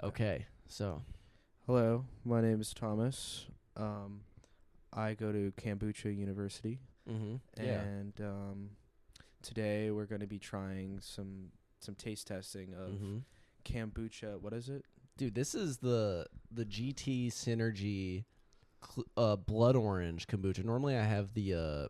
Okay, so Hello, my name is Thomas. I go to Kombucha University, yeah. and today we're going to be trying some taste testing of kombucha. What is it? Dude, this is the GT Synergy blood orange kombucha. Normally I have the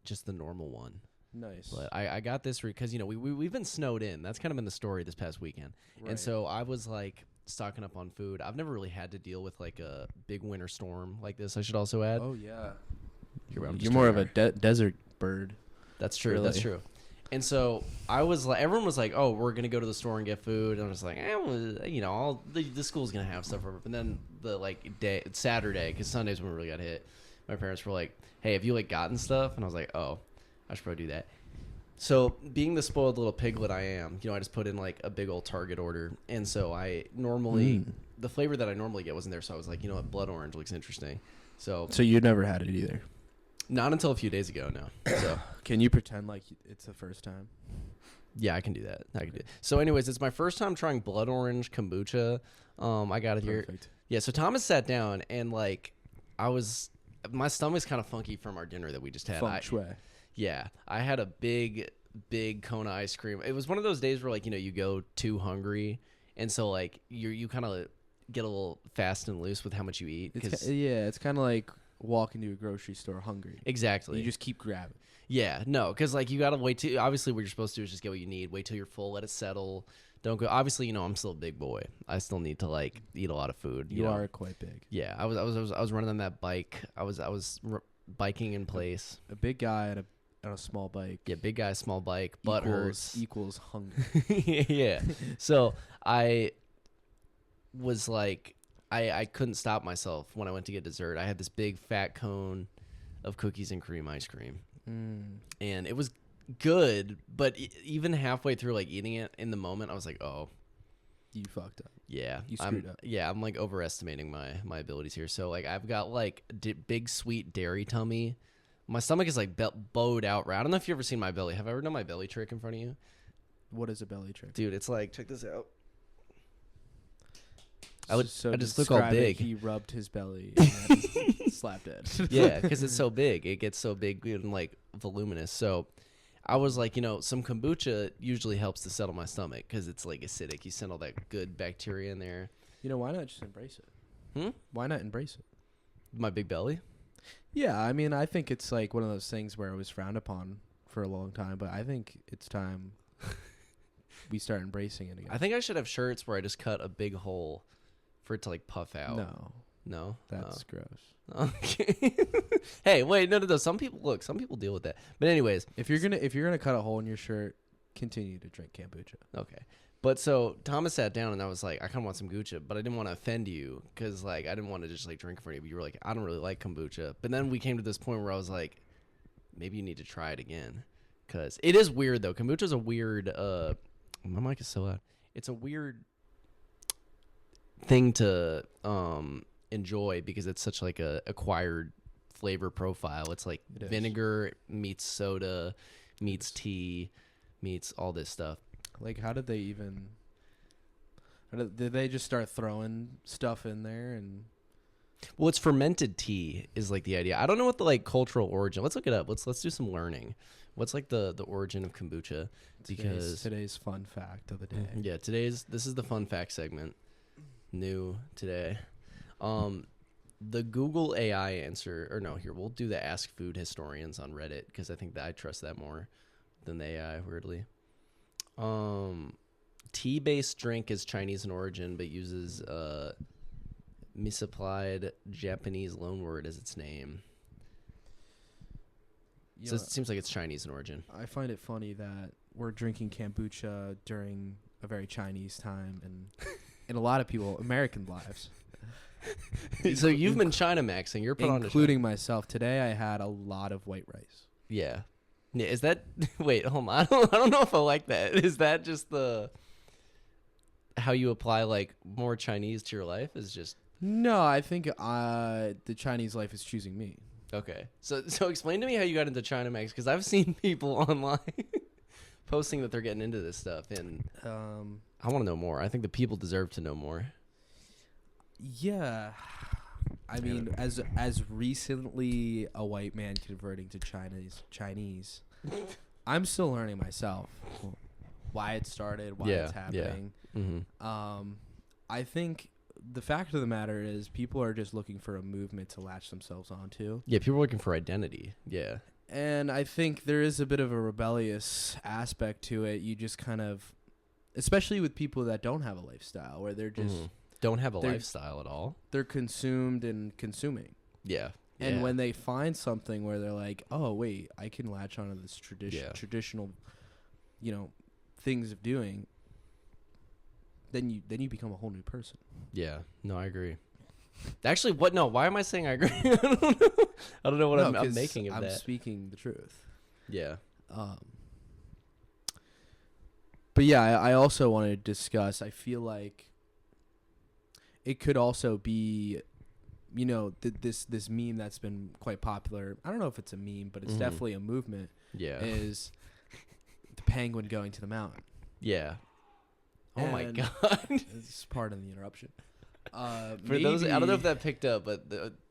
just the normal one. Nice. But I got this because, we've been snowed in. That's kind of been the story this past weekend. Right. And so I was, like, stocking up on food. I've never really had to deal with, like, a big winter storm like this, I should also add. Oh yeah. You're You're more of a desert bird. That's true. Really? That's true. And so I was like, everyone was like, "Oh, we're gonna go to the store and get food." And I was like, well, the school's gonna have stuff over. But then Saturday, because Sundays when we really got hit, my parents were like, "Hey, have you like gotten stuff?" And I was like, "Oh, I should probably do that." So being the spoiled little piglet I am, I just put in like a big old Target order. And so I normally the flavor that I normally get wasn't there. So I was like, you know what, blood orange looks interesting. So you never had it either. not until a few days ago, no. So Can you pretend like it's the first time? yeah, I can do that. I can do it. So anyways, it's my first time trying blood orange kombucha. I got it here. Perfect. Yeah, so Thomas sat down and like my stomach's kind of funky from our dinner that we just had. Feng shui. Yeah, I had a big Kona ice cream. It was one of those days where like, you go too hungry, and so like you kind of get a little fast and loose with how much you eat. It's kind of like walking to a grocery store hungry. Exactly. You just keep grabbing. Yeah, no, because like you gotta wait till obviously what you're supposed to do is just get what you need. Wait till you're full, let it settle. Don't go. Obviously, I'm still a big boy. I still need to like eat a lot of food. You are quite big. Yeah, I was running on that bike. I was biking in place. A big guy on a small bike. Yeah, big guy, small bike, butt hurts. Equals hungry. Yeah. So I was like, I couldn't stop myself when I went to get dessert. I had this big fat cone of cookies and cream ice cream. And it was good, but even halfway through like eating it in the moment, I was like, oh, You fucked up. yeah, You screwed up. Yeah, I'm like overestimating my abilities here. So like I've got like big sweet dairy tummy. My stomach is like bowed out. I don't know if you've ever seen my belly. Have I ever done my belly trick in front of you? What is a belly trick? Dude, it's like, check this out. I just look all big. He rubbed his belly and slapped it. Yeah, because it's so big. It gets so big and like voluminous. So I was like, some kombucha usually helps to settle my stomach because it's like acidic. You send all that good bacteria in there. Why not just embrace it? Why not embrace it? My big belly? Yeah, I mean, I think it's like one of those things where it was frowned upon for a long time, but I think it's time we start embracing it again. I think I should have shirts where I just cut a big hole for it to like puff out. No? That's gross. Okay. Hey, wait, no. Some people deal with that. But anyways, If you're gonna cut a hole in your shirt, continue to drink kombucha. okay. But so Thomas sat down and I was like, I kind of want some kombucha, but I didn't want to offend you because like I didn't want to just like drink in front of you. But you were like, I don't really like kombucha. But then we came to this point where I was like, maybe you need to try it again because it is weird though. Kombucha is a weird. My mic is so loud. It's a weird thing to enjoy because it's such like a acquired flavor profile. It's like vinegar meets soda meets tea meets all this stuff. Like, how did they did they just start throwing stuff in there? And Well, it's fermented tea is like the idea. I don't know what the like cultural origin. Let's look it up. Let's do some learning. What's like the origin of kombucha? Because today's fun fact of the day. Yeah, this is the fun fact segment. New today. The Google AI answer, or no, here we'll do the Ask Food Historians on Reddit because I think that I trust that more than the AI. Weirdly. Tea-based drink is Chinese in origin, but uses misapplied Japanese loanword as its name. So it seems like it's Chinese in origin. I find it funny that we're drinking kombucha during a very Chinese time and in a lot of people American lives. So you've been China maxing. You're put on, including myself. Today I had a lot of white rice. Yeah. Yeah, is that wait, hold on. I don't know if I like that. Is that just how you apply like more Chinese to your life is just No, I think the Chinese life is choosing me. Okay. So explain to me how you got into China Max because I've seen people online posting that they're getting into this stuff and I want to know more. I think the people deserve to know more. Yeah. I mean, as recently a white man converting to Chinese, I'm still learning myself why it started, why it's happening. Yeah. Mm-hmm. I think the fact of the matter is people are just looking for a movement to latch themselves onto. Yeah, people are looking for identity. Yeah. And I think there is a bit of a rebellious aspect to it. You just kind of, especially with people that don't have a lifestyle, where they're just don't have a lifestyle at all. They're consumed and consuming. Yeah. And when they find something where they're like, oh wait, I can latch onto this traditional, things of doing, then you become a whole new person. Yeah. No, I agree. Actually, what? No, why am I saying I agree? I don't know what I'm making of that. I'm speaking the truth. Yeah. But yeah, I also want to discuss, I feel like it could also be, this meme that's been quite popular. I don't know if it's a meme, but it's definitely a movement. Yeah. Is the penguin going to the mountain. Yeah. Oh my God. It's pardon the interruption. For those, I don't know if that picked up, but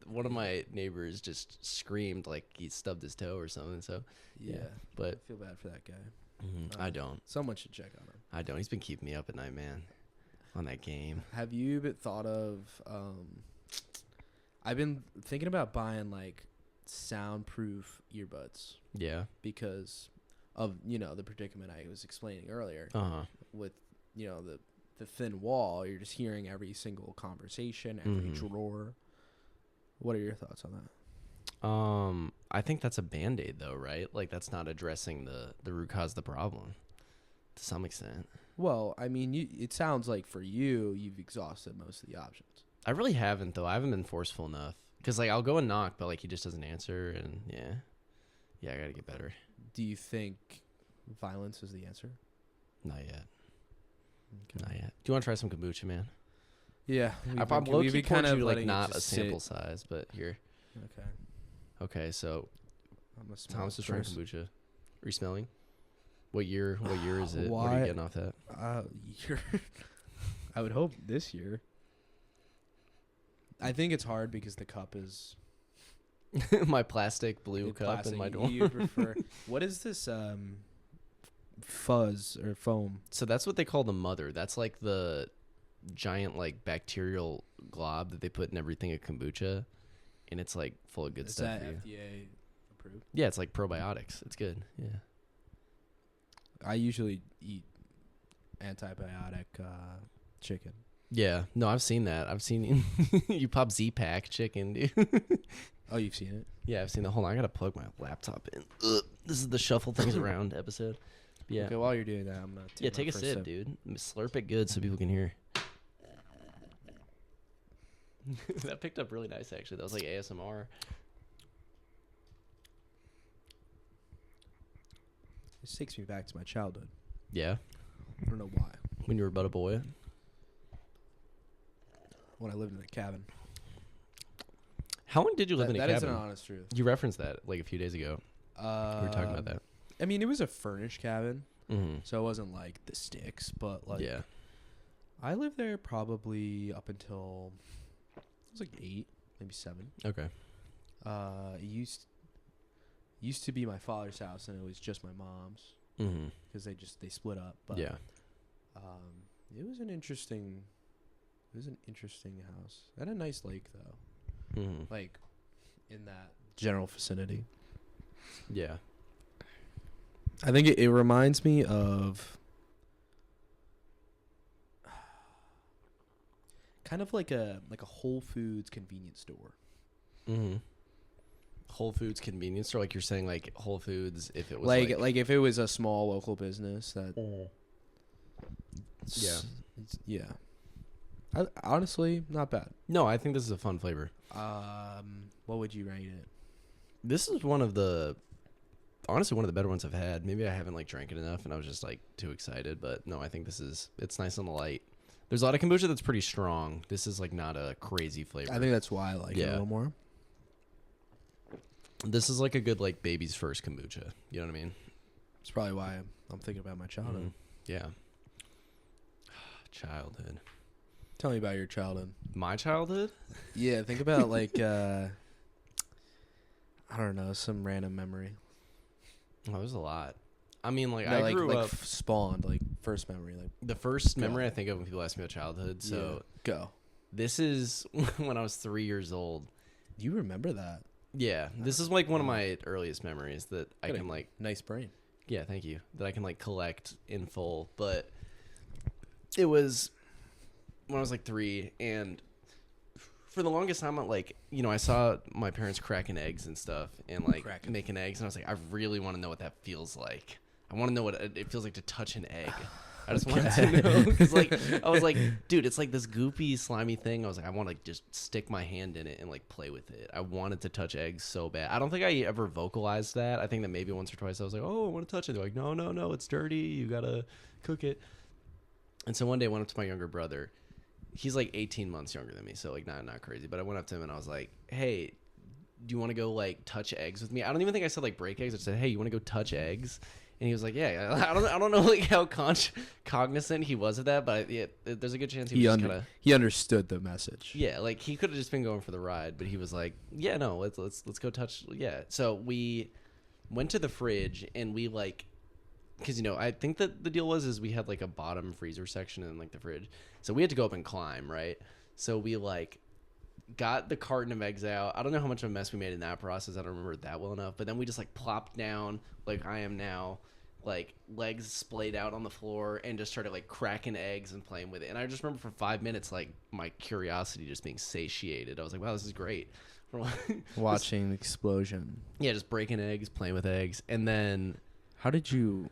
one of my neighbors just screamed like he stubbed his toe or something. So yeah, but I feel bad for that guy. I don't. Someone should check on him. I don't. He's been keeping me up at night, man, on that game. Have you thought of? I've been thinking about buying like soundproof earbuds. Yeah. Because of the predicament I was explaining earlier. With the thin wall, you're just hearing every single conversation, every drawer. What are your thoughts on that? I think that's a Band-Aid though, right? Like that's not addressing the root cause of the problem to some extent. Well, I mean, it sounds like for you've exhausted most of the options. I really haven't though. I haven't been forceful enough because like I'll go and knock, but like he just doesn't answer, and I gotta get better. Do you think violence is the answer? Not yet. Okay. Not yet. Do you want to try some kombucha, man? Yeah. I probably low-key kind of like not a sample size, but here. Okay. Okay, so Thomas is trying kombucha. Are you smelling? What year is it? What are you getting off that? I would hope this year. I think it's hard because the cup is my plastic blue cup in my dorm. You prefer what is this fuzz or foam? So that's what they call the mother. That's like the giant like bacterial glob that they put in everything at kombucha, and it's like full of good stuff. Is that FDA approved? Yeah, it's like probiotics. It's good. Yeah. I usually eat antibiotic chicken. Yeah. No, I've seen that. I've seen you pop Z-Pack chicken, dude. Oh, you've seen it? Yeah, I've seen that. Hold on, I gotta plug my laptop in. This is the shuffle things around episode. Yeah. Okay, while you're doing that, I'm gonna take a sip, dude. Slurp it good so people can hear. That picked up really nice, actually. That was like ASMR. This takes me back to my childhood. Yeah. I don't know why. When you were but a boy. When I lived in a cabin. How long did you live in a cabin? That is an honest truth. You referenced that like a few days ago. We were talking about that. I mean, it was a furnished cabin, so it wasn't like the sticks, but like I lived there probably up until it was like 8, maybe 7. Okay. It used to be my father's house, and it was just my mom's because they split up. But it was an interesting house. It had a nice lake though. Like in that general vicinity. Yeah. I think it reminds me of kind of like a Whole Foods convenience store. Whole Foods convenience store, like you're saying, like Whole Foods if it was like if it was a small local business that. Yeah. Honestly, not bad. No, I think this is a fun flavor. What would you rate it? This is one of the better ones I've had. Maybe I haven't like drank it enough and I was just like too excited, but no, I think it's nice on the light. There's a lot of kombucha that's pretty strong. This is like not a crazy flavor. I think that's why I like it a little more. This is like a good like baby's first kombucha. You know what I mean? It's probably why I'm thinking about my childhood. Yeah. Childhood. Tell me about your childhood. My childhood? Yeah, think about like I don't know, some random memory. Oh, there's a lot. I mean, like, No, I grew up. Spawned, like, first memory. Like, The first memory I think of when people ask me about childhood. So, go. This is when I was 3 years old. You remember that? Yeah. This is, like, one of my earliest memories that I can, like. Nice brain. Yeah, thank you. That I can, like, collect in full. But it was when I was, like, 3. And for the longest time, like, you know, I saw my parents cracking eggs and stuff and, like, making eggs. And I was like, I really want to know what that feels like. I want to know what it feels like to touch an egg. I just wanted to know. Because, like, I was like, dude, it's like this goopy, slimy thing. I was like, I want to just stick my hand in it and, like, play with it. I wanted to touch eggs so bad. I don't think I ever vocalized that. I think that maybe once or twice I was like, oh, I want to touch it. They're like, no, it's dirty. You got to cook it. And so one day I went up to my younger brother. He's, like, 18 months younger than me, so, like, not crazy. But I went up to him and I was like, hey, do you want to go, like, touch eggs with me? I don't even think I said, like, break eggs. I said, hey, you want to go touch eggs? And he was like, yeah. I don't know, like, how cognizant he was of that, but yeah, there's a good chance he was just kind of. He understood the message. Yeah, like, he could have just been going for the ride, but he was like, yeah, no, let's go touch. Yeah. So we went to the fridge and we, like, because, you know, I think that the deal was we had, like, a bottom freezer section in, like, the fridge, so we had to go up and climb, right? So we, like, got the carton of eggs out. I don't know how much of a mess we made in that process. I don't remember it that well enough. But then we just, like, plopped down like I am now, like, legs splayed out on the floor, and just started, like, cracking eggs and playing with it. And I just remember for 5 minutes, like, my curiosity just being satiated. I was like, wow, this is great. Watching the explosion. Yeah, just breaking eggs, playing with eggs. And then how did you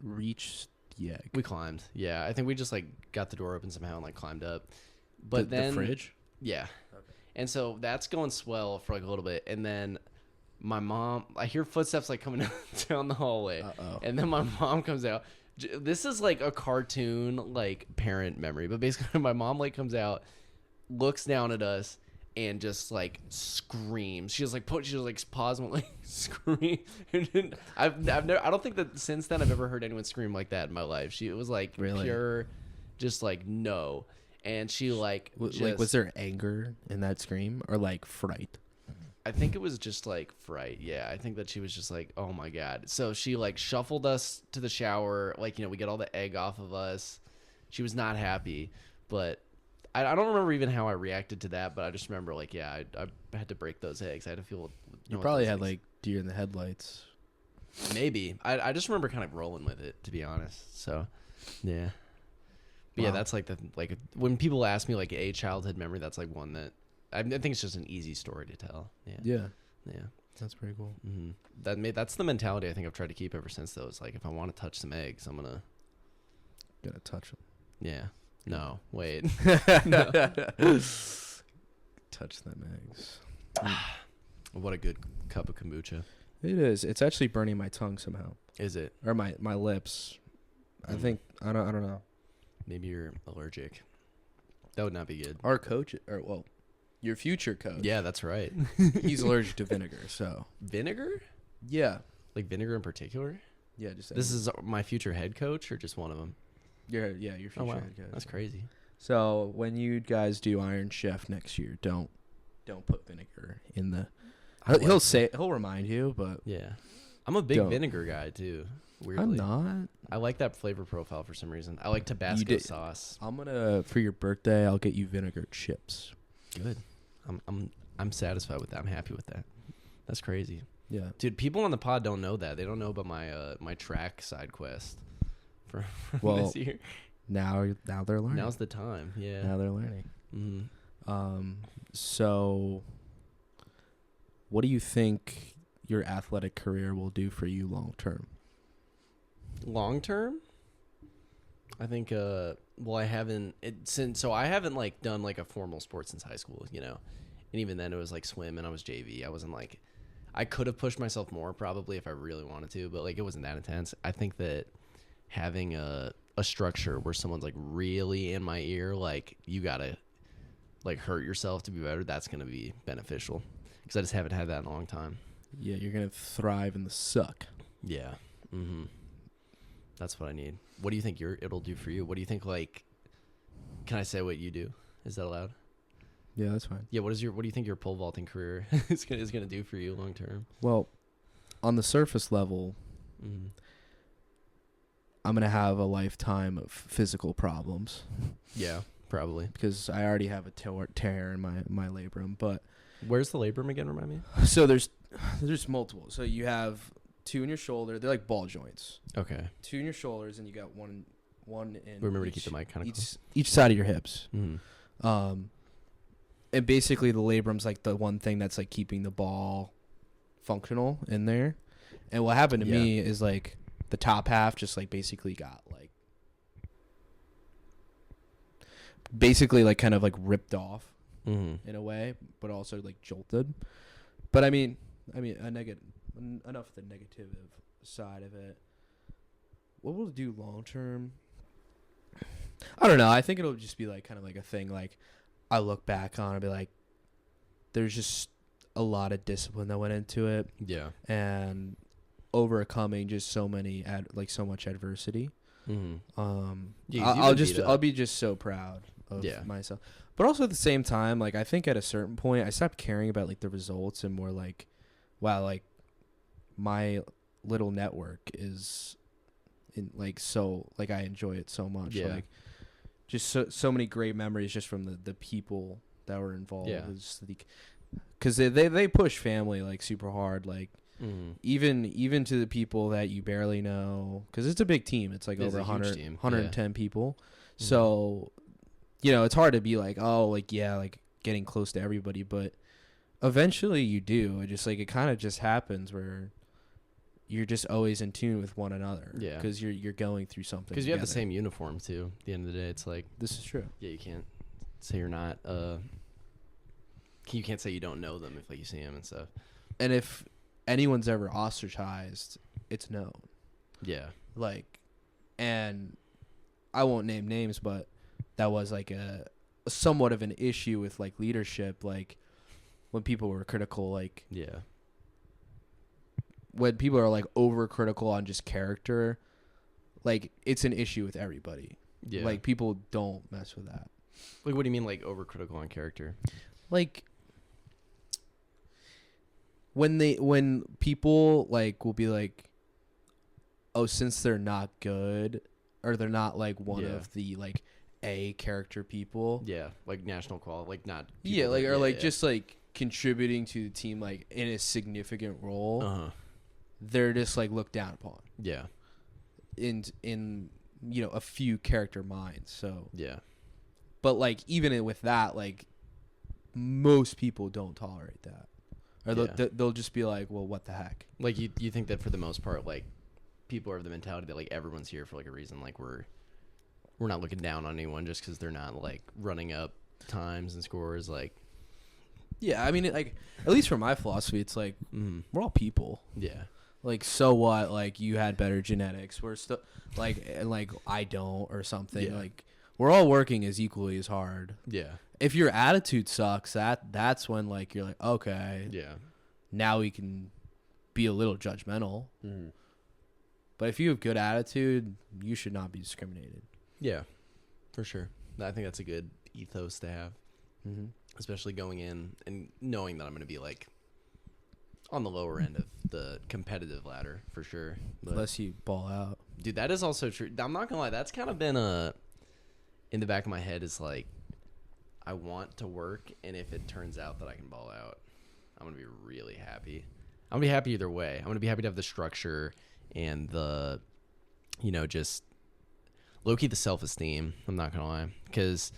reach the egg? We climbed. Yeah, I think we just, like, got the door open somehow and, like, climbed up. But then the fridge? Yeah. Okay. And so that's going swell for, like, a little bit. And then my mom, I hear footsteps, like, coming down the hallway. Uh-oh. And then my mom comes out. This is, like, a cartoon, like, parent memory. But basically, my mom, like, comes out, looks down at us, and just, like, screams. She was like, pause and, like, scream. I don't think that since then I've ever heard anyone scream like that in my life. It was, like, pure, just, like, no. And she, like, was there anger in that scream or, like, fright? I think it was just, like, fright. Yeah, I think that she was just like, oh, my God. So she, like, shuffled us to the shower. Like, you know, we get all the egg off of us. She was not happy. But I don't remember even how I reacted to that. But I just remember, like, yeah, I had to break those eggs. I had to feel. You probably had, like, deer in the headlights. Maybe. I just remember kind of rolling with it, to be honest. So, yeah. But wow. Yeah, that's, like, when people ask me, like, a childhood memory, that's, like, one that. I think it's just an easy story to tell. Yeah. That's pretty cool. Mm-hmm. That's the mentality I think I've tried to keep ever since, though. It's like, if I want to touch some eggs, I'm gonna touch them. Yeah. No. Wait. No. Touch them eggs. What a good cup of kombucha. It is. It's actually burning my tongue somehow. Is it? Or my lips. I think I don't know. Maybe you're allergic. That would not be good. Our coach, your future coach. Yeah, that's right. He's allergic to vinegar, so. Vinegar? Yeah. Like vinegar in particular? Yeah, just. This is my future head coach or just one of them? Your future head coach. That's crazy. So when you guys do Iron Chef next year, don't put vinegar in the. He'll remind you, but. Yeah. I'm a big vinegar guy too. Weirdly. I'm not. I like that flavor profile for some reason. I like Tabasco sauce. For your birthday, I'll get you vinegar chips. Good. I'm satisfied with that. I'm happy with that. That's crazy. Yeah, dude. People on the pod don't know that. They don't know about my track side quest for this year. Now they're learning. Now's the time. Yeah. Now they're learning. Mm-hmm. So, what do you think your athletic career will do for you long term? Long term, I think. I haven't like done like a formal sport since high school, you know, and even then it was like swim and I was JV. I wasn't like, I could have pushed myself more probably if I really wanted to, but like it wasn't that intense. I think that having a structure where someone's like really in my ear, like you gotta like hurt yourself to be better, that's gonna be beneficial because I just haven't had that in a long time. Yeah, you're gonna thrive in the suck. Yeah. Mm-hmm. That's what I need. What do you think it'll do for you? What do you think, like, Can I say what you do? Is that allowed? Yeah, that's fine. Yeah. What do you think your pole vaulting career is gonna do for you long term? Well, on the surface level, I'm gonna have a lifetime of physical problems. Yeah, probably because I already have a tear in my labrum. But where's the labrum again? Remind me. So there's multiple. So you have 2 in your shoulder. They're like ball joints. Okay. 2 in your shoulders, and you got one in. Remember to keep the mic kind of each side of your hips. Mm-hmm. And basically the labrum's like the one thing that's like keeping the ball functional in there. And what happened to me is like the top half just like basically got like like kind of like ripped off in a way, but also like jolted. But I mean enough of the negative side of it. What will it do long term? I don't know. I think it'll just be like kind of like a thing like I look back on and be like, there's just a lot of discipline that went into it. Yeah. And overcoming just so much adversity. Mm-hmm. I'll be just so proud of myself. But also at the same time, like I think at a certain point I stopped caring about like the results and more like, wow, like my little network is in like, so like I enjoy it so much. Yeah. Like just so many great memories just from the people that were involved. Yeah. Because they push family like super hard, like even to the people that you barely know, because it's a big team. It's like over 110 people. So it's hard to be like, oh, like like getting close to everybody, but eventually you do. It just like it kind of just happens where you're just always in tune with one another. Yeah. Because you're going through something. Because you have the same uniform too. At the end of the day, it's like this is true. Yeah, you can't say you're not. You can't say you don't know them if like you see them and stuff. And if anyone's ever ostracized, it's known. Yeah. Like, and I won't name names, but that was like a somewhat of an issue with like leadership, like when people were critical, like when people are like overcritical on just character, like it's an issue with everybody. Yeah. Like people don't mess with that. Like what do you mean like overcritical on character? Like when people like will be like, oh, since they're not good or they're not like one of the like A character people. Yeah, like national quality, like not. Yeah, like or like just like contributing to the team like in a significant role. They're just like looked down upon. Yeah. In a few character minds. So yeah. But like even with that, like most people don't tolerate that. Or they'll just be like, well, what the heck? Like you think that for the most part, like people are of the mentality that like everyone's here for like a reason. Like we're not looking down on anyone just because they're not like running up times and scores. Like, yeah, I mean, like at least for my philosophy, it's like we're all people. Yeah. Like so what? Like you had better genetics. We're still like I don't or something. Yeah. Like we're all working as equally as hard. Yeah. If your attitude sucks, that's when like you're like, okay, yeah, now we can be a little judgmental. But if you have good attitude, you should not be discriminated. Yeah, for sure. I think that's a good ethos to have, especially going in and knowing that I'm going to be like on the lower end of the competitive ladder for sure. But, unless you ball out, dude. That is also true. I'm not gonna lie. That's kind of been in the back of my head is like, I want to work, and if it turns out that I can ball out, I'm going to be really happy. I'm going to be happy either way. I'm going to be happy to have the structure and the, just low-key the self-esteem. I'm not going to lie. Because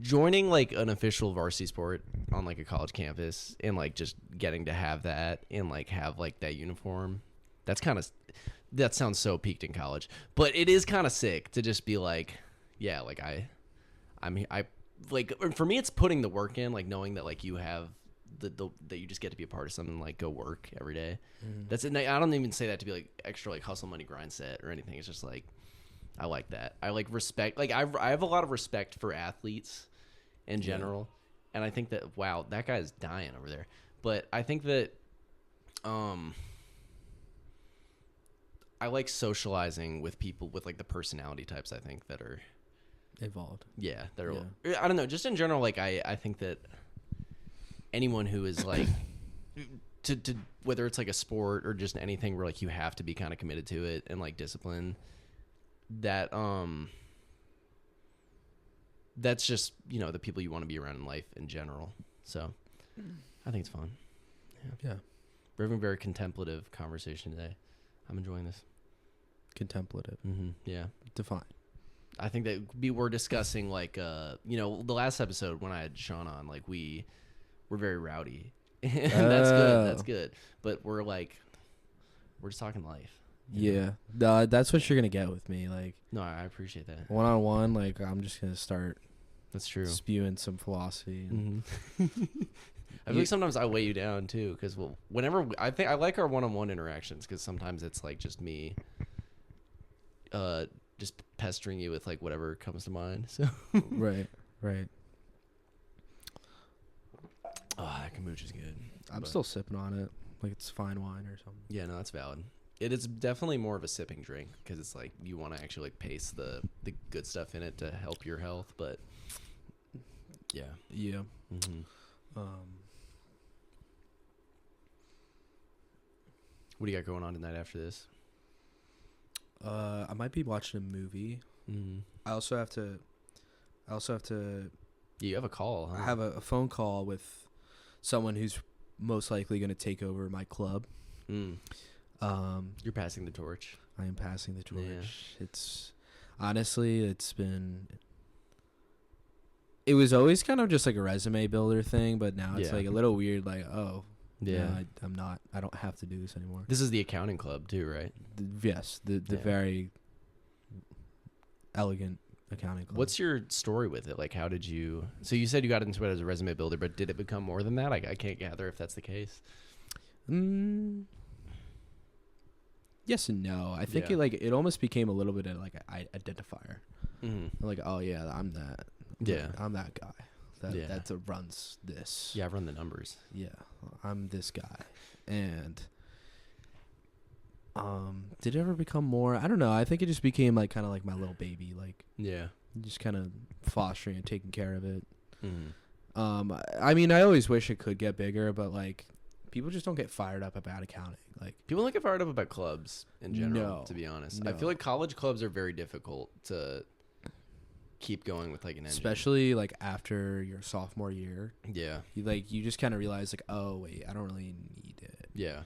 joining, like, an official varsity sport on, like, a college campus and, like, just getting to have that and, like, have, like, that uniform, that sounds so peaked in college. But it is kind of sick to just be like, yeah, like, I like for me it's putting the work in, like knowing that like you have that you just get to be a part of something, like go work every day. That's it. I don't even say that to be like extra like hustle money grind set or anything. It's just like I like that. I like respect. Like I have a lot of respect for athletes in general, and I think that wow, that guy is dying over there. But I think that I like socializing with people with like the personality types I think that are involved. Yeah, I don't know. Just in general, like I think that anyone who is like to whether it's like a sport or just anything where like you have to be kind of committed to it and like discipline, that that's just, you know, the people you want to be around in life in general. So I think it's fun. Yeah. We're having a very contemplative conversation today. I'm enjoying this. Contemplative. Mm-hmm. Yeah. Define. I think that we're discussing like, you know, the last episode when I had Sean on, like we're very rowdy. And that's good. That's good. But we're just talking life. Yeah. No, that's what you're going to get with me. Like, no, I appreciate that. One-on-one, like I'm just going to start. That's true. Spewing some philosophy. And I feel like sometimes I weigh you down too, because whenever I think I like our one-on-one interactions, because sometimes it's like just me, just pestering you with like whatever comes to mind. So right. Oh, that kombucha is good. I'm still sipping on it, like it's fine wine or something. Yeah, no, that's valid. It is definitely more of a sipping drink because it's like you want to actually like paste the good stuff in it to help your health, but yeah. Mm-hmm. What do you got going on tonight after this? I might be watching a movie. Mm-hmm. I also have to. Yeah, you have a call. Huh? I have a phone call with someone who's most likely going to take over my club. You're passing the torch. I am passing the torch. Yeah. It's it was always kind of just like a resume builder thing, but now it's like a little weird. Like, oh, yeah, I don't have to do this anymore. This is the accounting club too, right? Yes, the very elegant accounting club. What's your story with it? Like, how did you? So you said you got into it as a resume builder, but did it become more than that? I can't gather if that's the case. Yes and no. I think it almost became a little bit of like an identifier. Mm-hmm. Like, oh yeah, I'm that. Yeah, I'm that guy. That runs this. Yeah, I run the numbers. Yeah, I'm this guy. And did it ever become more? I don't know. I think it just became like kind of like my little baby. Like, yeah, just kind of fostering and taking care of it. Mm-hmm. I mean, I always wish it could get bigger, but like, people just don't get fired up about accounting. Like, people don't get fired up about clubs in general. No, to be honest, I feel like college clubs are very difficult to keep going with like an engine. Especially like after your sophomore year. Yeah, you just kind of realize like, oh wait, I don't really need it. Yeah,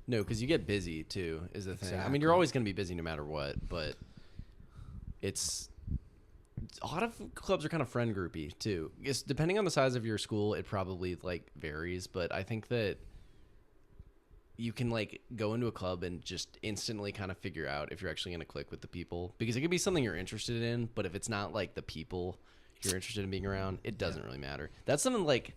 no, because you get busy too is the thing. Exactly. I mean, you're always going to be busy no matter what, but it's a lot of clubs are kind of friend groupy too. It's depending on the size of your school, it probably like varies, but I think that you can like go into a club and just instantly kind of figure out if you're actually going to click with the people, because it could be something you're interested in, but if it's not like the people you're interested in being around, it doesn't really matter. That's something like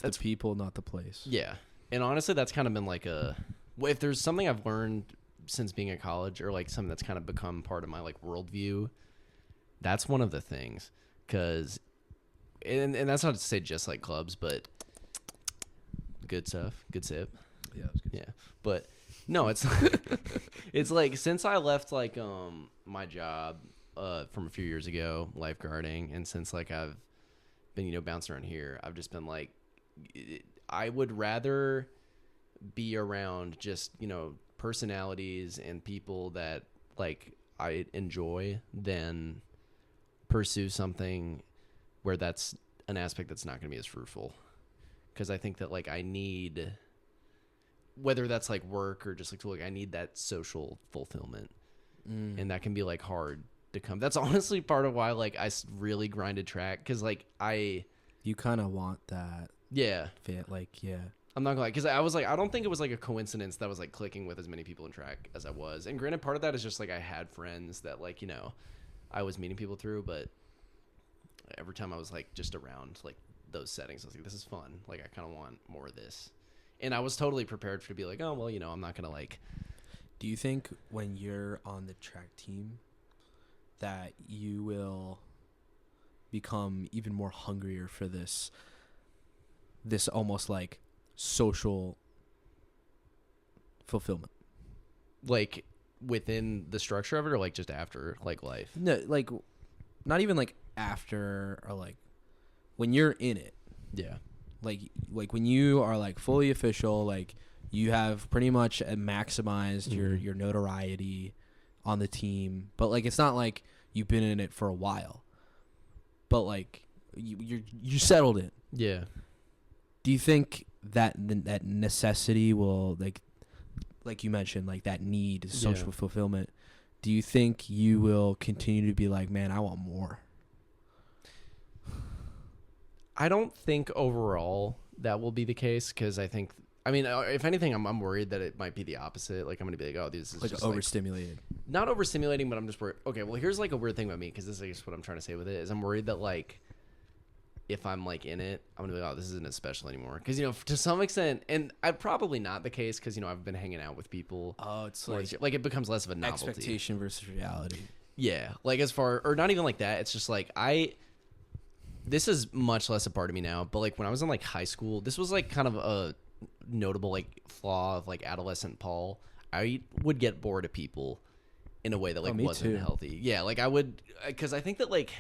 that's the people, not the place. Yeah. And honestly, that's kind of been like if there's something I've learned since being at college, or like something that's kind of become part of my like worldview, that's one of the things. Because and that's not to say just like clubs, but good stuff, good sip. Yeah, it was good. Yeah, but no, it's it's like since I left like my job from a few years ago, lifeguarding, and since like I've been bouncing around here, I've just been like, I would rather be around just personalities and people that like I enjoy than pursue something where that's an aspect that's not going to be as fruitful. Because I think that like I need, whether that's like work or just like I need that social fulfillment, and that can be like hard to come. That's honestly part of why like I really grinded track, because like you kind of want that. Yeah. Like, yeah. I'm not gonna lie, because I was like, I don't think it was like a coincidence that I was like clicking with as many people in track as I was. And granted, part of that is just like I had friends that like I was meeting people through, but every time I was like just around like those settings, I was like, this is fun. Like I kind of want more of this. And I was totally prepared to be like, oh well, I'm not gonna like. Do you think when you're on the track team that you will become even more hungrier for this almost like social fulfillment? Like within the structure of it, or like just after like life? No, like not even like after or like when you're in it. Yeah. Like when you are like fully official, like you have pretty much maximized your notoriety on the team, but like it's not like you've been in it for a while, but like you settled in. Yeah. Do you think that that necessity will like you mentioned, like that need, social fulfillment? Do you think you will continue to be like, man, I want more? I don't think overall that will be the case, because I think, I mean, if anything, I'm worried that it might be the opposite. Like, I'm going to be like, oh, this is like just overstimulated. Like, not overstimulating, but I'm just worried. Okay, well, here's like a weird thing about me, because this is, I guess, what I'm trying to say with it, is I'm worried that, like, if I'm like in it, I'm going to be like, oh, this isn't as special anymore. Because, you know, to some extent, and I'm probably not the case, because, you know, I've been hanging out with people. Oh, it's like it becomes less of a novelty. Expectation versus reality. Yeah. Like, as far, or not even like that. It's just like, this is much less a part of me now, but like when I was in like high school, this was like kind of a notable like flaw of like adolescent Paul. I would get bored of people in a way that like wasn't healthy. Yeah, like I would, because I think that like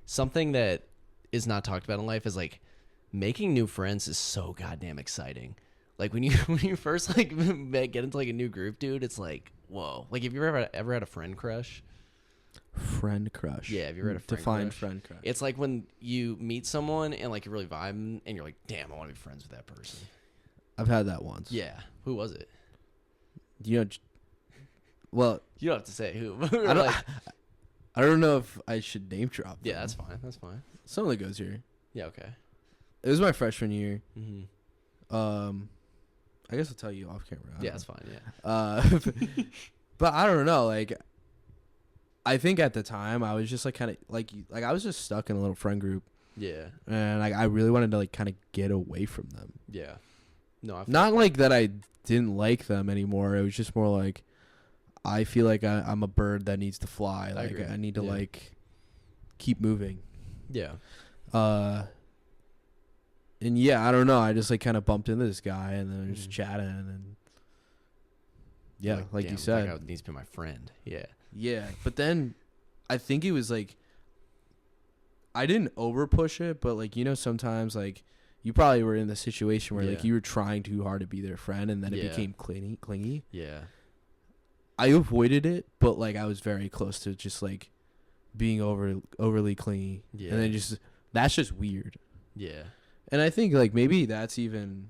something that is not talked about in life is like making new friends is so goddamn exciting. Like when you first like get into like a new group, dude, it's like whoa. Like have you ever had a friend crush? Friend crush. Yeah, have you read a friend crush? It's like when you meet someone and like you're really vibing and you're like, damn, I want to be friends with that person. I've had that once. Yeah. Who was it? You know, well, you don't have to say who. I don't know if I should name drop them. Yeah, that's fine. That's fine. Someone that goes here. Yeah, okay. It was my freshman year. Mm-hmm. I guess I'll tell you off camera. Yeah, that's fine. Yeah. But I don't know, like I think at the time I was just like kind of like I was just stuck in a little friend group. Yeah. And like I really wanted to like kind of get away from them. Yeah. No, not like that I didn't like them anymore. It was just more like I feel like I'm a bird that needs to fly. Like I need to like keep moving. Yeah. And yeah, I don't know. I just like kind of bumped into this guy and then just chatting and yeah, like you said, that guy needs to be my friend. Yeah. Yeah, but then I think it was like I didn't over push it, but like, you know, sometimes like you probably were in the situation where like you were trying too hard to be their friend and then it became clingy. Yeah. I avoided it, but like I was very close to just like being overly clingy. Yeah. And then that's just weird. Yeah. And I think like maybe that's even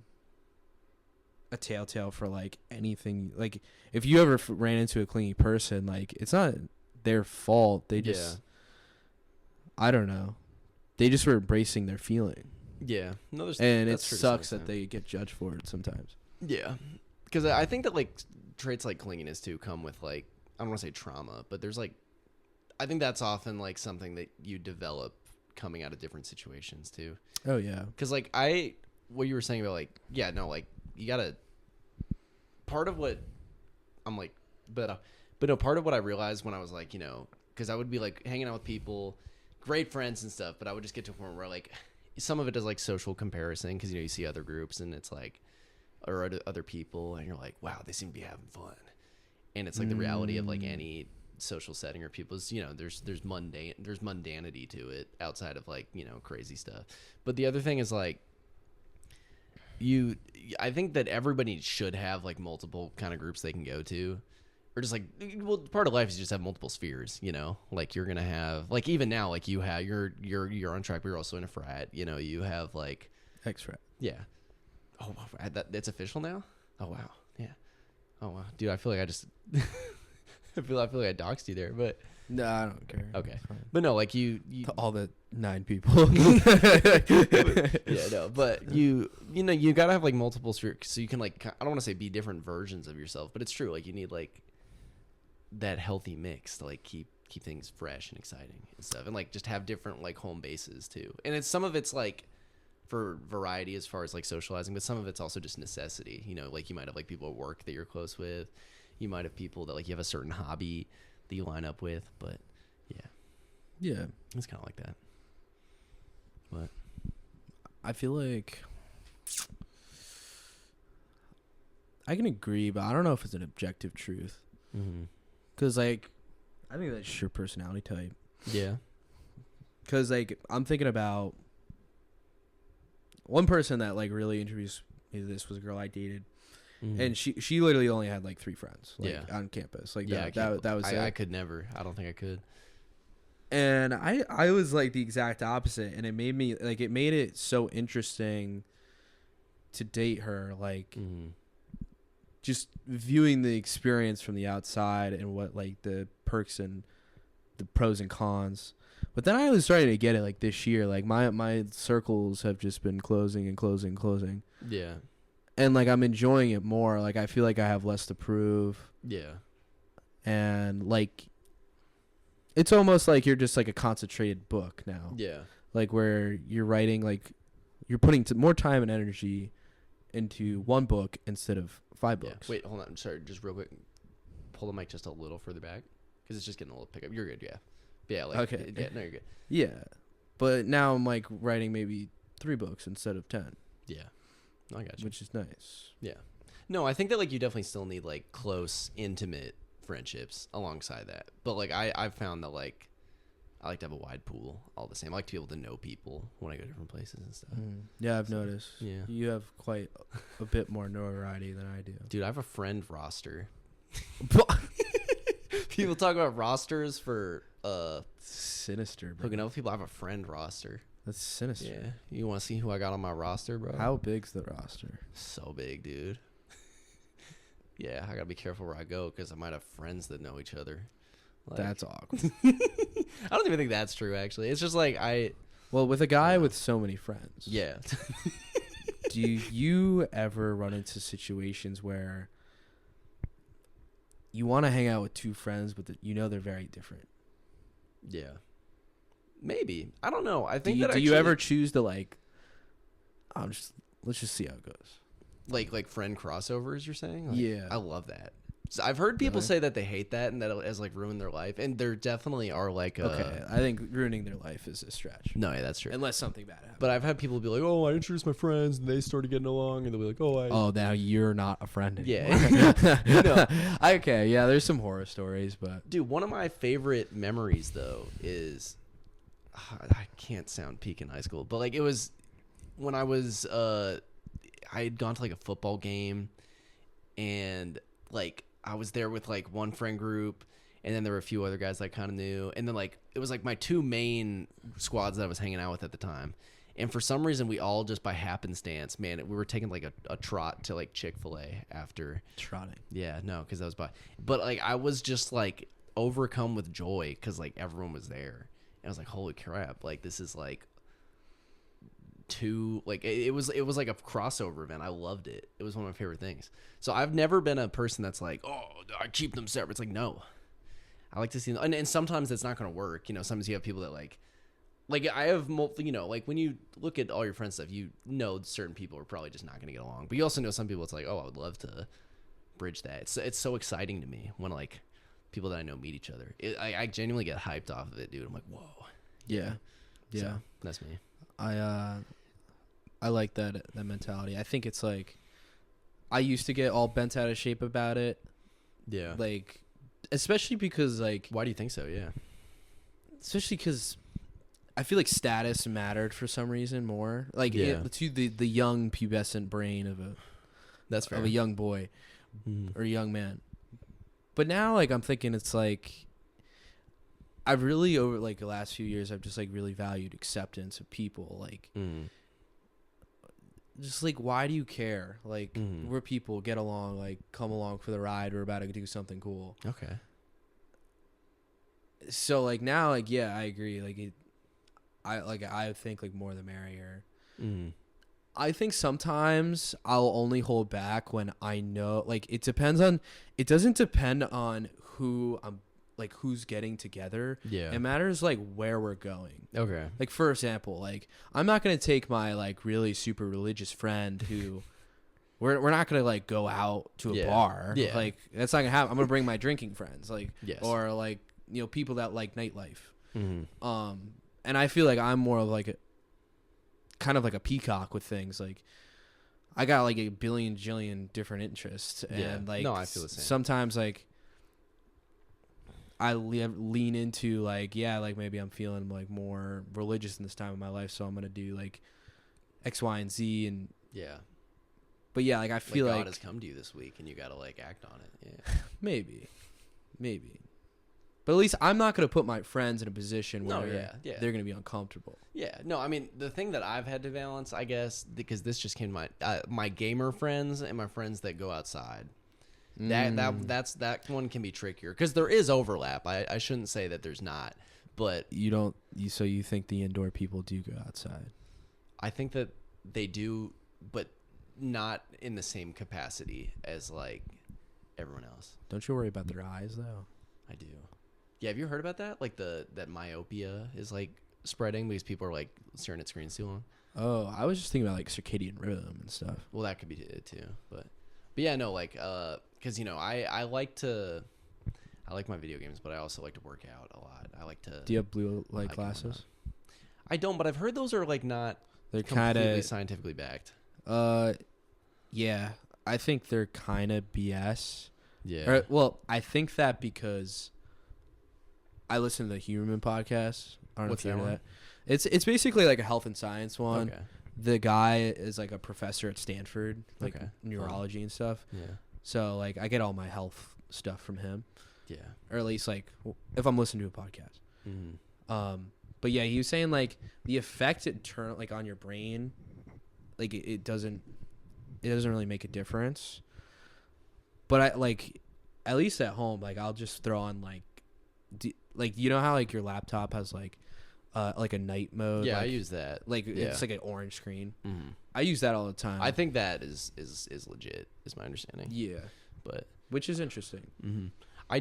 a telltale for like anything. Like if you ever ran into a clingy person, like it's not their fault. They just I don't know. They just were embracing their feeling. Yeah. No, and it sucks that they get judged for it sometimes. Yeah. Because I think that like traits like clinginess too come with like, I don't want to say trauma, but there's like, I think that's often like something that you develop coming out of different situations too. Oh yeah. Because like what you were saying about like, yeah, no, like you gotta, part of what I'm like, but no, part of what I realized when I was like, you know, because I would be like hanging out with people, great friends and stuff, but I would just get to a point where like some of it is like social comparison, because you know you see other groups and it's like, or other people and you're like, wow, they seem to be having fun, and it's like the reality of like any social setting or people's, you know, there's mundanity to it outside of like, you know, crazy stuff. But the other thing is like I think that everybody should have like multiple kind of groups they can go to, or just like, well, part of life is you just have multiple spheres, you know, like you're gonna have like, even now, like you have you're on track, but you're also in a frat, you know, you have like X frat. Yeah. Oh, that's official now. Oh wow. Yeah. Oh wow, dude, I feel like I just I feel like I doxed you there, but no, I don't care. Okay, but no, like you to all the 9 people. Yeah, no, but you know, you gotta have like multiple spheres so you can like, I don't want to say be different versions of yourself, but it's true. Like you need like that healthy mix to like keep things fresh and exciting and stuff, and like just have different like home bases too. And it's some of it's like for variety as far as like socializing, but some of it's also just necessity. You know, like you might have like people at work that you're close with. You might have people that like you have a certain hobby that you line up with, but yeah, it's kind of like that. But I feel like I can agree, but I don't know if it's an objective truth. Because like I think that's just your personality type. Yeah. Because, like, I'm thinking about one person that, like, really introduced me to this was a girl I dated. And she literally only had, like, 3 friends, like, on campus. Like, that was it. I could never. I don't think I could. And I was, like, the exact opposite. And it made me, like, it made it so interesting to date her, like, just viewing the experience from the outside and what, like, the perks and the pros and cons. But then I was starting to get it, like, this year. Like, my circles have just been closing and closing and closing. Yeah. And, like, I'm enjoying it more. Like, I feel like I have less to prove. Yeah. And, like, it's almost like you're just, like, a concentrated book now. Yeah. Like, where you're writing, like, you're putting more time and energy into one book instead of 5 books. Wait, hold on. I'm sorry. Just real quick. Pull the mic just a little further back. Because it's just getting a little pickup. You're good, yeah. Yeah, like, okay. Yeah, no, you're good. Yeah. But now I'm, like, writing maybe 3 books instead of 10. Yeah. I got you. Which is nice. Yeah. No, I think that, like, you definitely still need, like, close, intimate friendships alongside that. But, like, I've found that, like, I like to have a wide pool all the same. I like to be able to know people when I go to different places and stuff. Yeah, I've noticed. Yeah. You have quite a bit more notoriety than I do. Dude, I have a friend roster. People talk about rosters for sinister, bro. hooking up with people. I have a friend roster. That's sinister. Yeah. You want to see who I got on my roster, bro? How big's the roster? So big, dude. Yeah, I got to be careful where I go because I might have friends that know each other. Like, that's awkward. I don't even think that's true, actually. It's just like Well, with a guy with so many friends. Yeah. Do you ever run into situations where you want to hang out with 2 friends, but you know they're very different? Yeah. Maybe. I don't know. I think do you ever choose to, like, let's just see how it goes? Like friend crossovers, you're saying? Like, yeah. I love that. So I've heard people say that they hate that and that it has, like, ruined their life. And there definitely are, like, okay. I think ruining their life is a stretch. No, yeah, that's true. Unless something bad happens. But I've had people be like, oh, I introduced my friends and they started getting along. And they'll be like, oh, now you're not a friend anymore. Yeah. No. Okay, yeah, there's some horror stories, but... Dude, one of my favorite memories, though, is... I can't sound peak in high school, but, like, it was when I was... I had gone to, like, a football game, and, like, I was there with, like, one friend group, and then there were a few other guys that I kind of knew, and then, like, it was, like, my 2 main squads that I was hanging out with at the time, and for some reason, we all just by happenstance, man, we were taking, like, a trot to, like, Chick-fil-A after. Trotting. Yeah, no, because that was by... But, like, I was just, like, overcome with joy because, like, everyone was there, and I was like, holy crap, like, this is, like... it was like a crossover event. I loved it. It was one of my favorite things. So I've never been a person that's like, oh, I keep them separate. It's like, no, I like to see them. And sometimes it's not going to work. You know, sometimes you have people that like I have, you know, like when you look at all your friends stuff, you know, certain people are probably just not going to get along, but you also know some people it's like, oh, I would love to bridge that. It's so exciting to me when like people that I know meet each other. I genuinely get hyped off of it, dude. I'm like, whoa. Yeah. So, that's me. I like that mentality. I think it's like I used to get all bent out of shape about it. Yeah. Like, especially because like, why do you think so? Yeah. Especially because I feel like status mattered for some reason more. Like to the young pubescent brain of a young boy or a young man. But now like I'm thinking it's like I've really over like the last few years I've just like really valued acceptance of people like just like why do you care? Like we're people, get along, like come along for the ride, we're about to do something cool. Okay. So like now like yeah, I agree. Like I think like more the merrier. I think sometimes I'll only hold back when I know like it doesn't depend on who I'm like who's getting together. Yeah. It matters like where we're going. Okay. Like for example, like I'm not gonna take my like really super religious friend who we're not gonna like go out to a bar. Yeah. Like that's not gonna happen. I'm gonna bring my drinking friends. Like or like, you know, people that like nightlife. And I feel like I'm more of like kind of like a peacock with things. Like I got like a billion jillion different interests and like no, I feel the same. Sometimes like I lean into like, yeah, like maybe I'm feeling like more religious in this time of my life, so I'm gonna do like X, Y, and Z, and yeah. But yeah, like I feel like God has come to you this week, and you gotta like act on it. Yeah, maybe. But at least I'm not gonna put my friends in a position where they're gonna be uncomfortable. Yeah, no, I mean the thing that I've had to balance, I guess, because this just came to my gamer friends and my friends that go outside. That one can be trickier because there is overlap. I shouldn't say that there's not, but So you think the indoor people do go outside? I think that they do, but not in the same capacity as like everyone else. Don't you worry about their eyes though? I do. Yeah, have you heard about that? Like that myopia is like spreading because people are like staring at screens too long. Oh, I was just thinking about like circadian rhythm and stuff. Well, that could be it too, but yeah, no, like because I like my video games, but I also like to work out a lot. I like to. Do you have blue light glasses? I don't, but I've heard those are like not. They're completely scientifically backed. Yeah, I think they're kind of BS. Yeah. Well, I think that because I listen to the Human podcast. I don't know if you know that. It's basically like a health and science one. Okay. The guy is like a professor at Stanford, like neurology and stuff. Yeah. So like I get all my health stuff from him. Yeah. Or at least like if I'm listening to a podcast. Mm-hmm. But yeah, he was saying like the effect it turn like on your brain, like it doesn't really make a difference. But I like, at least at home, like I'll just throw on like, you know how like your laptop has like a night mode. Yeah, like, I use that. Like it's like an orange screen. Mm-hmm. I use that all the time. I think that is legit, is my understanding. Yeah, but which is interesting. Mm-hmm. I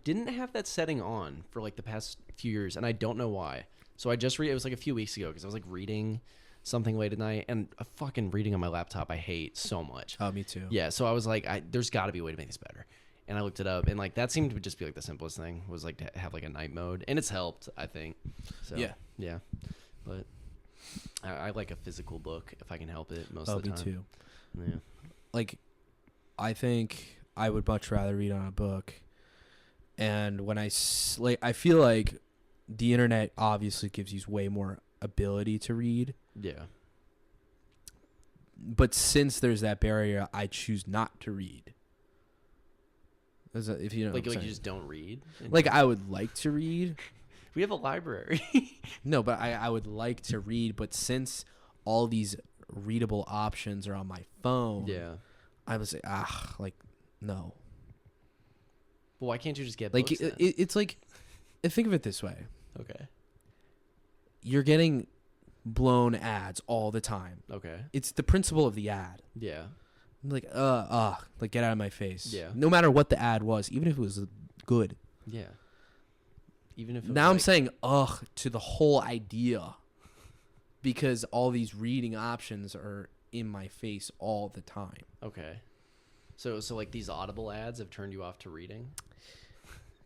didn't have that setting on for like the past few years, and I don't know why. So I just it was like a few weeks ago because I was like reading something late at night, and fucking reading on my laptop I hate so much. Oh, me too. Yeah, so I was like, there's got to be a way to make this better, and I looked it up, and like that seemed to just be like the simplest thing was like to have like a night mode, and it's helped, I think. So yeah, but I like a physical book if I can help it most of the time. Me too. Yeah, like I think I would much rather read on a book, and when I feel like the internet obviously gives you way more ability to read. Yeah. But since there's that barrier, I choose not to read. If you know, like you just don't read. Like I would like to read. We have a library. No, but I would like to read. But since all these readable options are on my phone, yeah, I was like no. Well, why can't you just get like books, it's like, think of it this way. Okay. You're getting blown ads all the time. Okay. It's the principle of the ad. Yeah. Like like get out of my face. Yeah. No matter what the ad was, even if it was good. Yeah. Even if it now was I'm saying to the whole idea, because all these reading options are in my face all the time. Okay. So like these Audible ads have turned you off to reading?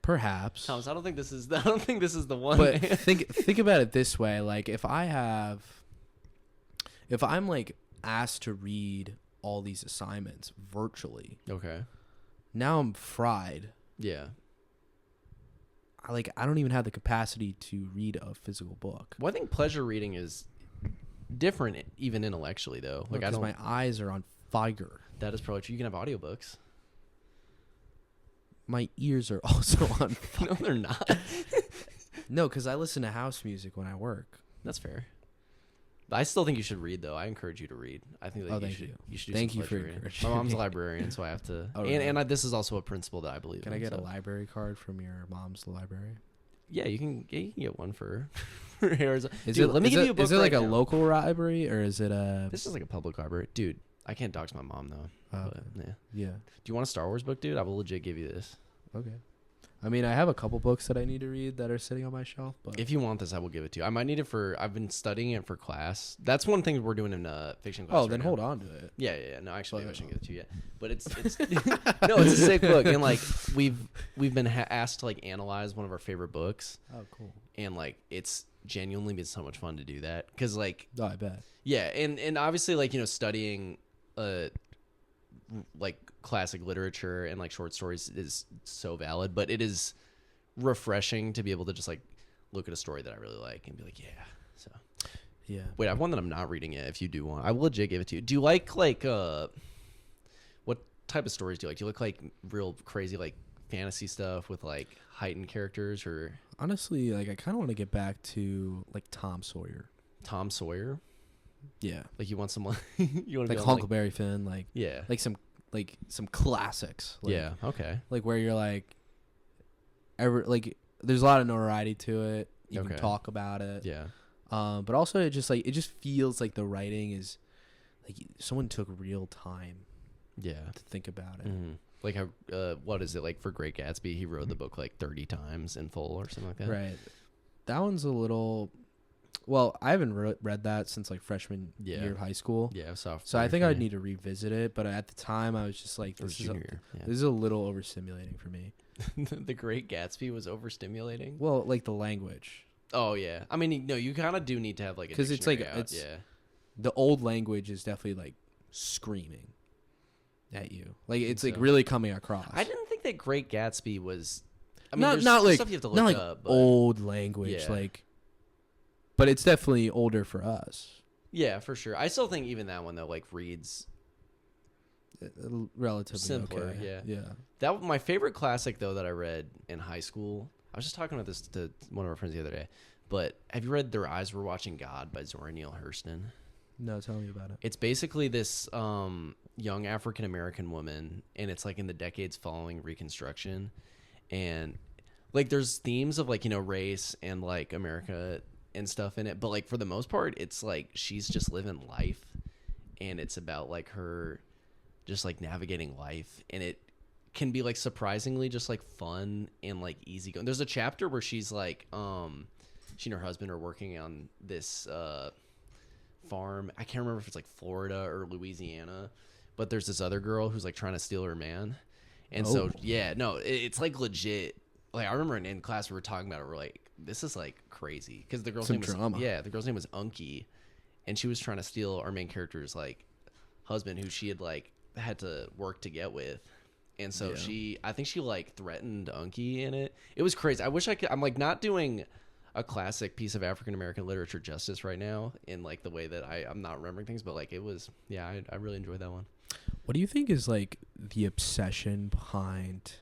Perhaps. Thomas, I don't think this is the one. But think about it this way, like if I'm like asked to read all these assignments virtually. Okay. Now I'm fried. Yeah. I don't even have the capacity to read a physical book. Well, I think pleasure reading is different even intellectually though. Like because my eyes are on fire. That is probably true. You can have audiobooks. My ears are also on fire. No, they're not. No, because I listen to house music when I work. That's fair. But I still think you should read, though. I encourage you to read. I think that you should do thank some you for reading. encouraging My mom's a librarian, so I have to. Oh, really? And this is also a principle that I believe in. Can I get a library card from your mom's library? Yeah, you can get one for Arizona. Let me give you a book. Is it like a local library or is it a? This is like a public library, dude. I can't dox my mom though. Okay. But, yeah. Do you want a Star Wars book, dude? I will legit give you this. Okay. I mean, I have a couple books that I need to read that are sitting on my shelf. But if you want this, I will give it to you. I might need it I've been studying it for class. That's one thing we're doing in fiction class. Oh, then hold on to it. Yeah. No, actually, I shouldn't give it to you yet. But it's no, it's a sick book, and like we've been asked to like analyze one of our favorite books. Oh, cool. And like it's genuinely been so much fun to do that because like. Oh, I bet. Yeah, and obviously like studying like classic literature and like short stories is so valid, but it is refreshing to be able to just like look at a story that I really like and be like, yeah. So Yeah. wait, I have one that I'm not reading yet. If you do want, I will legit give it to you. Do you like what type of stories do you like? Do you like real crazy like fantasy stuff with like heightened characters, or Honestly, like I kind of want to get back to like Tom Sawyer. Tom Sawyer? Yeah. Like you want someone you want to Like Huckleberry Finn, like yeah, like some classics. Like, yeah, okay, like where you're like, there's a lot of notoriety to it. You can talk about it. yeah, But also it just feels like the writing is like someone took real time. Yeah, to think about it. Mm-hmm. Like how what is it like for Great Gatsby? He wrote the book like 30 times in full or something like that. Right. That one's a little. Well, I haven't read that since like freshman year of high school. Yeah, so I think I'd need to revisit it. But at the time, I was just like, this is a little overstimulating for me. The Great Gatsby was overstimulating. Well, like the language. Oh yeah, I mean, no, you kind of do need to have like a dictionary it's like out. yeah, the old language is definitely like screaming at you, like it's like really coming across. I didn't think that Great Gatsby was. I mean, not like stuff you have to look up, but old language, like. But it's definitely older for us. Yeah, for sure. I still think even that one though, like reads relatively simpler. Okay. Yeah. That my favorite classic though that I read in high school. I was just talking about this to one of our friends the other day. But have you read Their Eyes Were Watching God by Zora Neale Hurston? No, tell me about it. It's basically this young African American woman, and it's like in the decades following Reconstruction, and like there's themes of like race and like America and stuff in it, but like for the most part it's like she's just living life, and it's about like her just like navigating life, and it can be like surprisingly just like fun and like easy going. There's a chapter where she's like she and her husband are working on this farm. I can't remember if it's like Florida or Louisiana, but there's this other girl who's like trying to steal her man, and so yeah, no, it's like legit. Like I remember in class we were talking about it. We're like, this is like crazy because the girl's name was the girl's name was Unky, and she was trying to steal our main character's like husband, who she had to work to get with, and so I think she like threatened Unky in it. It was crazy. I wish I could. I'm like not doing a classic piece of African American literature justice right now in like the way that I'm not remembering things, but like it was. Yeah, I really enjoyed that one. What do you think is like the obsession behind?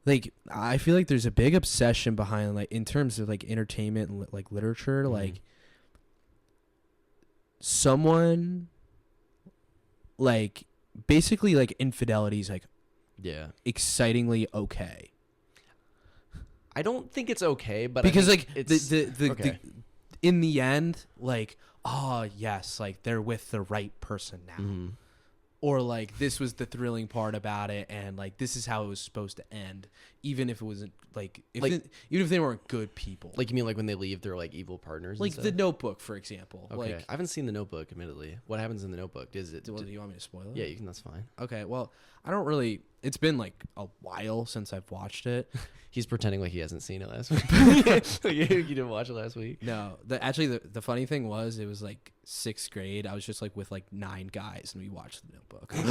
Like, I feel like there's a big obsession behind, like, in terms of, like, entertainment and, like, literature, like, someone, like, basically, like, infidelity is, like, excitingly okay. I don't think it's okay, but because, like, it's, in the end, like, oh, yes, like, they're with the right person now. Mm-hmm. Or, like, this was the thrilling part about it, and, like, this is how it was supposed to end, even if it wasn't, like, even if they weren't good people. Like, you mean, like, when they leave, they're, like, evil partners? Like, The Notebook, for example. Okay. Like, I haven't seen The Notebook, admittedly. What happens in The Notebook? Do you want me to spoil it? Yeah, you can. That's fine. Okay, well, I don't really... It's been, like, a while since I've watched it. He's pretending like he hasn't seen it last week. You didn't watch it last week? No. Actually, the funny thing was, it was, like, 6th grade. I was just, like, with, like, 9 guys, and we watched The Notebook. I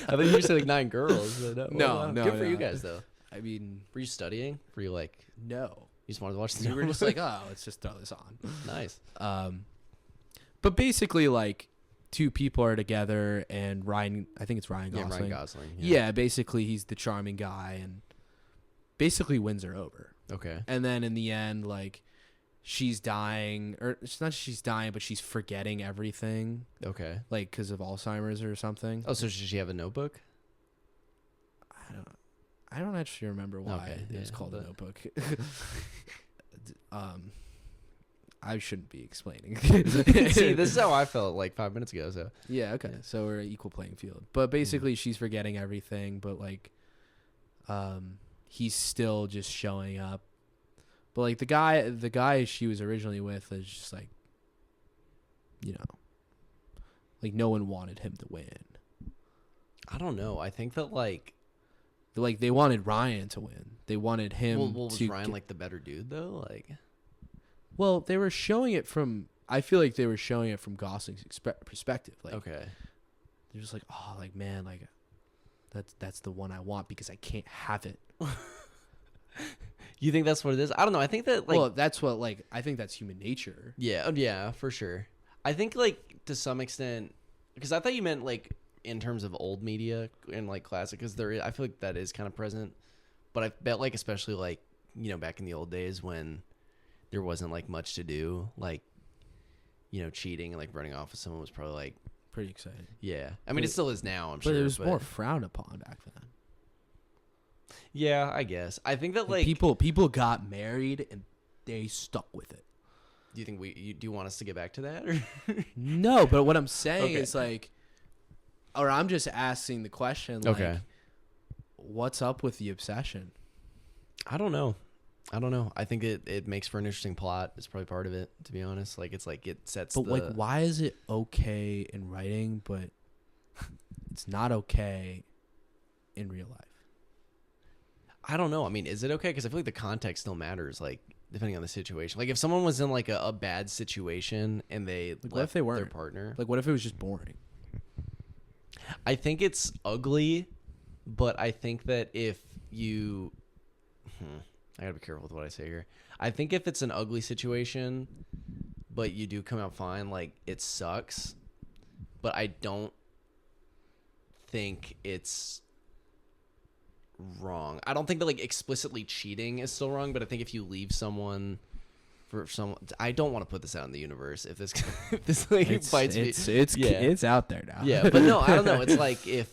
thought you said, like, 9 girls. No. Good for you guys, though. I mean... Were you studying? Were you, like... No. You just wanted to watch the Notebook? We were just like, oh, let's just throw this on. Nice. But basically, like... 2 people are together, and Ryan Gosling. Yeah, Ryan Gosling. Yeah, basically he's the charming guy, and basically wins her over. Okay. And then in the end, like, she's dying, or it's not she's dying, but she's forgetting everything. Okay. Like, because of Alzheimer's or something. Oh, so should she have a notebook? I don't actually remember why it was called a notebook. I shouldn't be explaining. See, this is how I felt like 5 minutes ago. So yeah, okay. Yeah. So we're equal playing field. But basically, she's forgetting everything. But like, he's still just showing up. But like the guy she was originally with is just like, like no one wanted him to win. I don't know. I think that like they wanted Ryan to win. They wanted him. Well, was Ryan like the better dude though? Like. Well, they were showing it from... I feel like they were showing it from Gosling's perspective. Like, okay. They're just like, oh, like, man, like... That's the one I want because I can't have it. You think that's what it is? I don't know. I think that like, well, that's what I think that's human nature. yeah, yeah, for sure. I think like to some extent, because I thought you meant like in terms of old media and like classic, because I feel like that is kind of present. But I bet like especially like back in the old days when there wasn't like much to do, like cheating and like running off with someone was probably like pretty exciting. Yeah, I mean it still is now. I'm sure, but it was more frowned upon back then. Yeah, I guess. I think that like people got married and they stuck with it. Do you think do you want us to get back to that? Or? No, but what I'm saying is like, or I'm just asking the question. Like, okay. What's up with the obsession? I don't know. I think it makes for an interesting plot. It's probably part of it, to be honest. Like it's like it sets. But like, why is it okay in writing, but it's not okay in real life? I don't know. I mean, is it okay? Because I feel like the context still matters. Like depending on the situation. Like if someone was in like a bad situation and they like, what if they weren't their partner? Like what if it was just boring? I think it's ugly, but I think that if you, I gotta be careful with what I say here. I think if it's an ugly situation, but you do come out fine, like it sucks. But I don't think it's wrong. I don't think that like explicitly cheating is still wrong, but I think if you leave someone for someone, I don't want to put this out in the universe. If this like bites me, it's out there now. Yeah, but no, I don't know. It's like if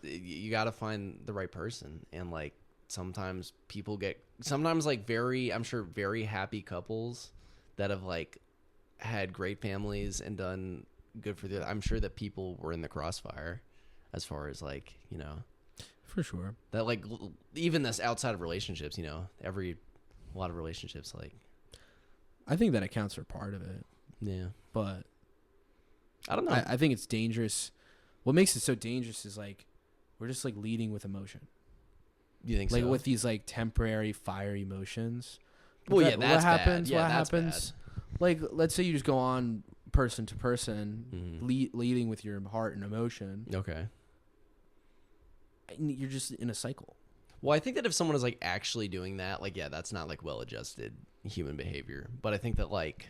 you got to find the right person, and like sometimes like I'm sure very happy couples that have like had great families and done good for I'm sure that people were in the crossfire as far as like for sure that like even this outside of relationships, a lot of relationships, like I think that accounts for part of it. Yeah, but I don't know. I think it's dangerous. What makes it so dangerous is like we're just like leading with emotion. You think like so? with these like temporary fire emotions? Well, yeah, that's what happens. Bad. Yeah, what that's happens? Bad. Like, let's say you just go on person to person, leading with your heart and emotion. Okay. And you're just in a cycle. Well, I think that if someone is like actually doing that, like, yeah, that's not like well-adjusted human behavior. But I think that like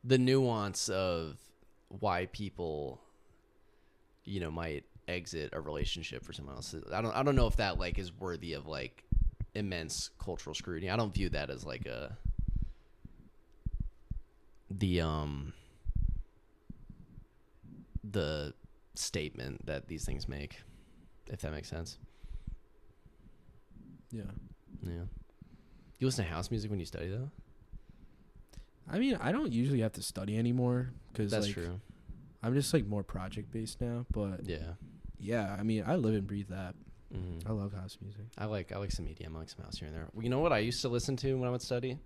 the nuance of why people, might exit a relationship for someone else, I don't know if that like is worthy of like immense cultural scrutiny. I don't view that as like the statement that these things make, if that makes sense. Yeah. You listen to house music when you study, though? I mean, I don't usually have to study anymore because that's true. I'm just like more project based now. But yeah. I mean, I live and breathe that. I love house music. I like some EDM. I like some house here and there. You know what I used to listen to when I would study?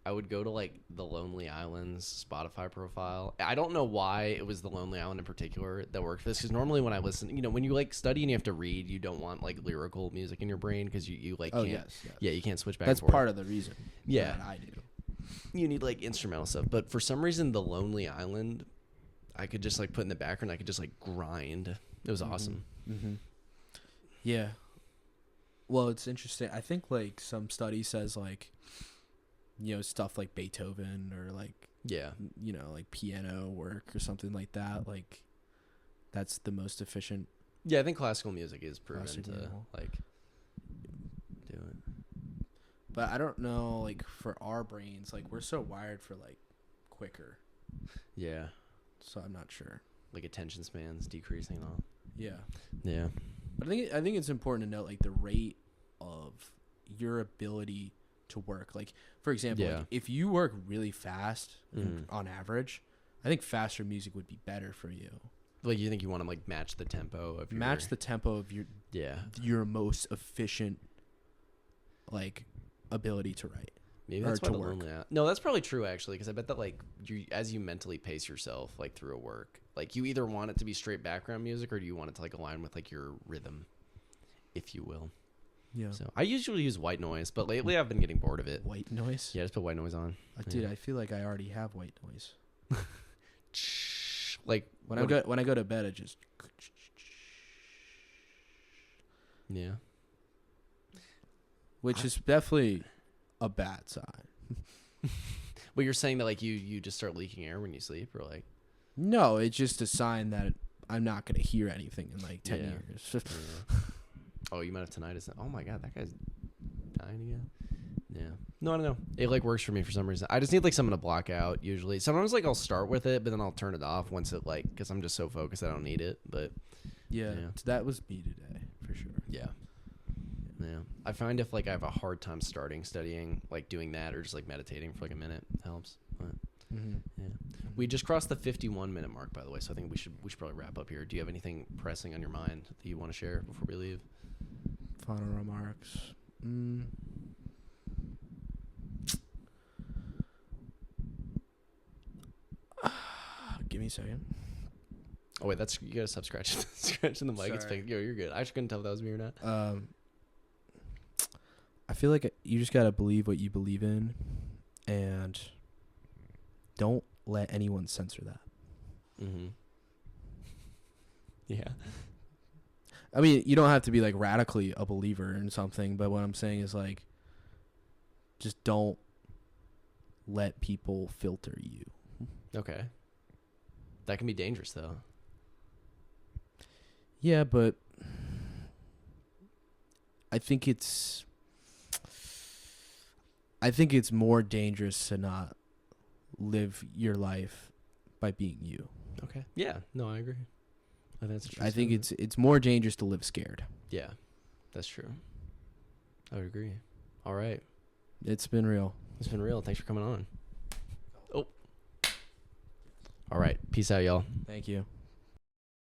I would go to like the Lonely Island's Spotify profile. I don't know why it was the Lonely Island in particular that worked for this, because normally when I listen, when you like study and you have to read, you don't want like lyrical music in your brain because you like can't. Yes. Yeah, you can't switch back. That's and forth. Part of the reason. Yeah, that I do. You need like instrumental stuff, but for some reason, the Lonely Island, I could just like put in the background. I could just like grind. It was awesome. Yeah. Well, it's interesting. I think like some study says like, stuff like Beethoven or like, like piano work or something like that. Like that's the most efficient. Yeah. I think classical music is proven to like do it. But I don't know, like for our brains, like we're so wired for like quicker. Yeah. So I'm not sure. Like attention spans decreasing and all. Yeah. Yeah. But I think it's important to note like the rate of your ability to work. Like for example, like, if you work really fast on average, I think faster music would be better for you. Like you think you want to like match the tempo of your most efficient like ability to write. Maybe that's why No, that's probably true actually, because I bet that like as you mentally pace yourself like through a work, like you either want it to be straight background music or do you want it to like align with like your rhythm, if you will. Yeah. So I usually use white noise, but lately I've been getting bored of it. White noise? Yeah, just put white noise on. Dude, I feel like I already have white noise. Like when I go to bed, it just. Yeah. Which is definitely a bad sign. But you're saying that like you just start leaking air when you sleep, or like? No, it's just a sign that I'm not going to hear anything in like 10 years. Yeah. Oh, you might have tinnitus. Oh my God, that guy's dying again. Yeah. No, I don't know. It like works for me for some reason. I just need like something to block out usually. Sometimes like I'll start with it, but then I'll turn it off once it like, because I'm just so focused I don't need it. But yeah, that was me today for sure. Yeah. Yeah. I find if like I have a hard time starting studying, like doing that or just like meditating for like a minute helps. But yeah. We just crossed the 51-minute mark, by the way, so I think we should probably wrap up here. Do you have anything pressing on your mind that you want to share before we leave? Final remarks. Give me a second. Oh wait, you gotta stop scratching the mic. Sorry. It's fake. Yo, you're good. I just couldn't tell if that was me or not. I feel like you just gotta believe what you believe in, and don't let anyone censor that. Yeah. I mean, you don't have to be like radically a believer in something, but what I'm saying is like, just don't let people filter you. Okay. That can be dangerous though. Yeah, but I think it's more dangerous to not live your life by being you. Okay. Yeah. No, I agree. I think that's true. I think it's more dangerous to live scared. Yeah, that's true. I would agree. All right. It's been real. It's been real. Thanks for coming on. Oh. All right. Peace out, y'all. Thank you.